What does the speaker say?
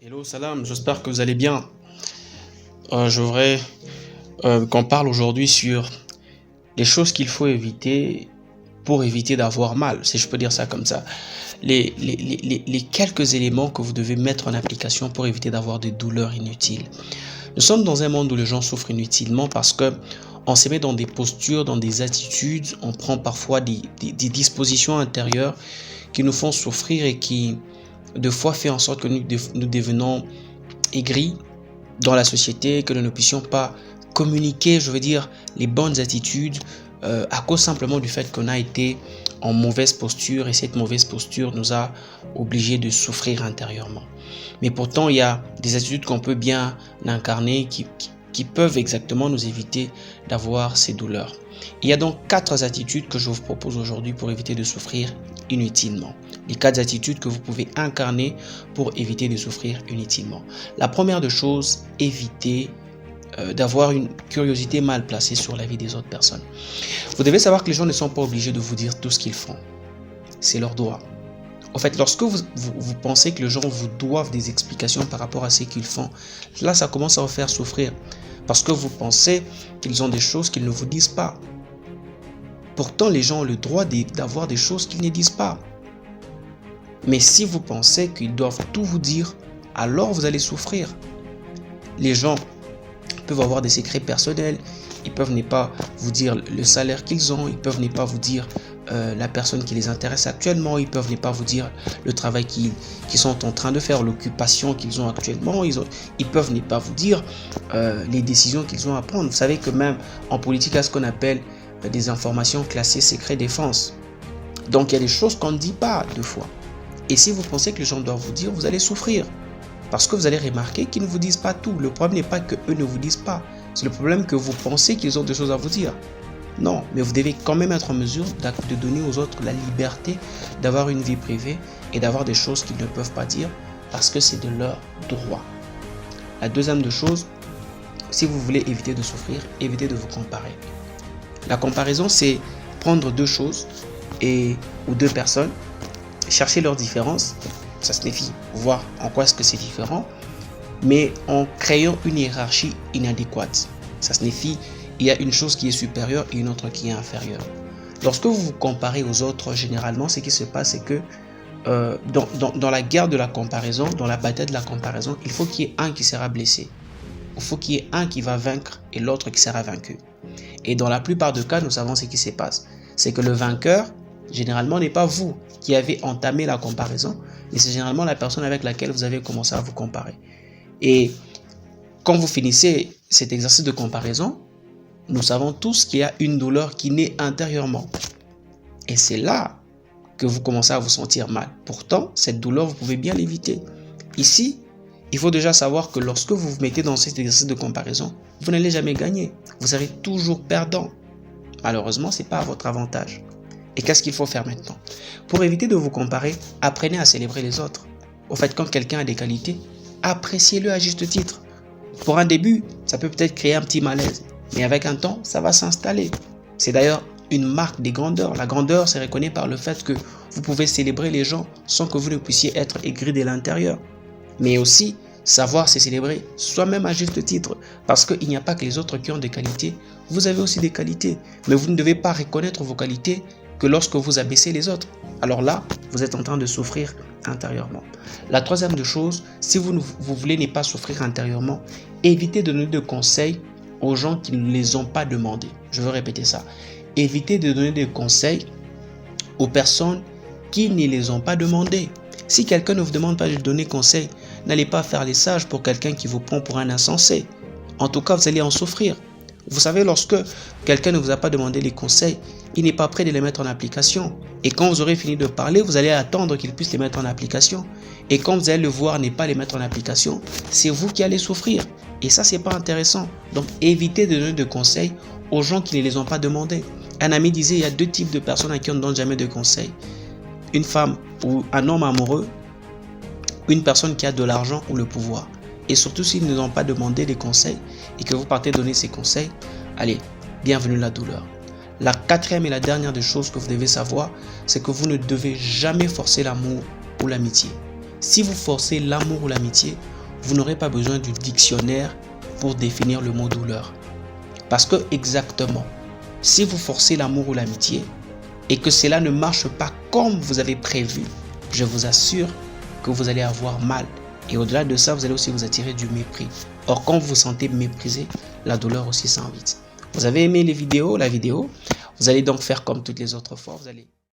Hello, salam, j'espère que vous allez bien. Je voudrais qu'on parle aujourd'hui sur les choses qu'il faut éviter pour éviter d'avoir mal, si je peux dire ça comme ça. Les quelques éléments que vous devez mettre en application pour éviter d'avoir des douleurs inutiles. Nous sommes dans un monde où les gens souffrent inutilement parce que on se met dans des postures, dans des attitudes, on prend parfois des dispositions intérieures qui nous font souffrir et qui, de fois, fait en sorte que nous devenons aigris dans la société, que nous ne puissions pas communiquer, je veux dire, les bonnes attitudes à cause simplement du fait qu'on a été en mauvaise posture et cette mauvaise posture nous a obligés de souffrir intérieurement. Mais pourtant, il y a des attitudes qu'on peut bien incarner qui peuvent exactement nous éviter d'avoir ces douleurs. Il y a donc 4 attitudes que je vous propose aujourd'hui pour éviter de souffrir inutilement. Les 4 attitudes que vous pouvez incarner pour éviter de souffrir inutilement. La première de choses, éviter d'avoir une curiosité mal placée sur la vie des autres personnes. Vous devez savoir que les gens ne sont pas obligés de vous dire tout ce qu'ils font. C'est leur droit. En fait, lorsque vous pensez que les gens vous doivent des explications par rapport à ce qu'ils font, là, ça commence à vous faire souffrir. Parce que vous pensez qu'ils ont des choses qu'ils ne vous disent pas. Pourtant, les gens ont le droit d'avoir des choses qu'ils ne disent pas. Mais si vous pensez qu'ils doivent tout vous dire, alors vous allez souffrir. Les gens peuvent avoir des secrets personnels, ils peuvent ne pas vous dire le salaire qu'ils ont, ils peuvent ne pas vous dire la personne qui les intéresse actuellement, ils peuvent ne pas vous dire le travail qu'ils sont en train de faire, l'occupation qu'ils ont actuellement, ils peuvent ne pas vous dire les décisions qu'ils ont à prendre. Vous savez que même en politique, il y a ce qu'on appelle des informations classées secret défense. Donc il y a des choses qu'on ne dit pas deux fois. Et si vous pensez que les gens doivent vous dire, vous allez souffrir. Parce que vous allez remarquer qu'ils ne vous disent pas tout. Le problème n'est pas qu'eux ne vous disent pas. C'est le problème que vous pensez qu'ils ont des choses à vous dire. Non, mais vous devez quand même être en mesure de donner aux autres la liberté d'avoir une vie privée et d'avoir des choses qu'ils ne peuvent pas dire parce que c'est de leur droit. La deuxième de choses, si vous voulez éviter de souffrir, évitez de vous comparer. La comparaison, c'est prendre deux choses ou deux personnes, chercher leurs différences, ça signifie voir en quoi est-ce que c'est différent, mais en créant une hiérarchie inadéquate. Ça signifie il y a une chose qui est supérieure et une autre qui est inférieure. Lorsque vous vous comparez aux autres, généralement, ce qui se passe, c'est que dans la guerre de la comparaison, dans la bataille de la comparaison, il faut qu'il y ait un qui sera blessé. Il faut qu'il y ait un qui va vaincre et l'autre qui sera vaincu. Et dans la plupart des cas, nous savons ce qui se passe. C'est que le vainqueur, généralement, n'est pas vous qui avez entamé la comparaison, mais c'est généralement la personne avec laquelle vous avez commencé à vous comparer. Et quand vous finissez cet exercice de comparaison, nous savons tous qu'il y a une douleur qui naît intérieurement. Et c'est là que vous commencez à vous sentir mal. Pourtant, cette douleur, vous pouvez bien l'éviter. Ici, il faut déjà savoir que lorsque vous vous mettez dans cet exercice de comparaison, vous n'allez jamais gagner. Vous serez toujours perdant. Malheureusement, ce n'est pas à votre avantage. Et qu'est-ce qu'il faut faire maintenant? Pour éviter de vous comparer, apprenez à célébrer les autres. Au fait, quand quelqu'un a des qualités, appréciez-le à juste titre. Pour un début, ça peut peut-être créer un petit malaise. Mais avec un temps, ça va s'installer. C'est d'ailleurs une marque des grandeurs. La grandeur, c'est reconnu par le fait que vous pouvez célébrer les gens sans que vous ne puissiez être aigri de l'intérieur. Mais aussi, savoir se célébrer soi-même à juste titre. Parce qu'il n'y a pas que les autres qui ont des qualités. Vous avez aussi des qualités. Mais vous ne devez pas reconnaître vos qualités que lorsque vous abaissez les autres. Alors là, vous êtes en train de souffrir intérieurement. La troisième des choses, si vous voulez ne pas souffrir intérieurement, évitez de donner de conseils aux gens qui ne les ont pas demandés. Je veux répéter ça. Évitez de donner des conseils aux personnes qui ne les ont pas demandés. Si quelqu'un ne vous demande pas de donner conseil, n'allez pas faire les sages pour quelqu'un qui vous prend pour un insensé. En tout cas, vous allez en souffrir. Vous savez, lorsque quelqu'un ne vous a pas demandé les conseils, il n'est pas prêt de les mettre en application. Et quand vous aurez fini de parler, vous allez attendre qu'il puisse les mettre en application. Et quand vous allez le voir ne pas les mettre en application, c'est vous qui allez souffrir. Et ça, c'est pas intéressant. Donc, évitez de donner de conseils aux gens qui ne les ont pas demandés. Un ami disait, il y a 2 types de personnes à qui on ne donne jamais de conseils. Une femme ou un homme amoureux, une personne qui a de l'argent ou le pouvoir. Et surtout, s'ils ne nous ont pas demandé des conseils et que vous partez donner ces conseils, allez, bienvenue la douleur. La 4e et la dernière des choses que vous devez savoir, c'est que vous ne devez jamais forcer l'amour ou l'amitié. Si vous forcez l'amour ou l'amitié, vous n'aurez pas besoin du dictionnaire pour définir le mot douleur. Parce que exactement, si vous forcez l'amour ou l'amitié et que cela ne marche pas comme vous avez prévu, je vous assure que vous allez avoir mal. Et au-delà de ça, vous allez aussi vous attirer du mépris. Or, quand vous vous sentez méprisé, la douleur aussi s'invite. Vous avez aimé la vidéo, vous allez donc faire comme toutes les autres fois. Vous allez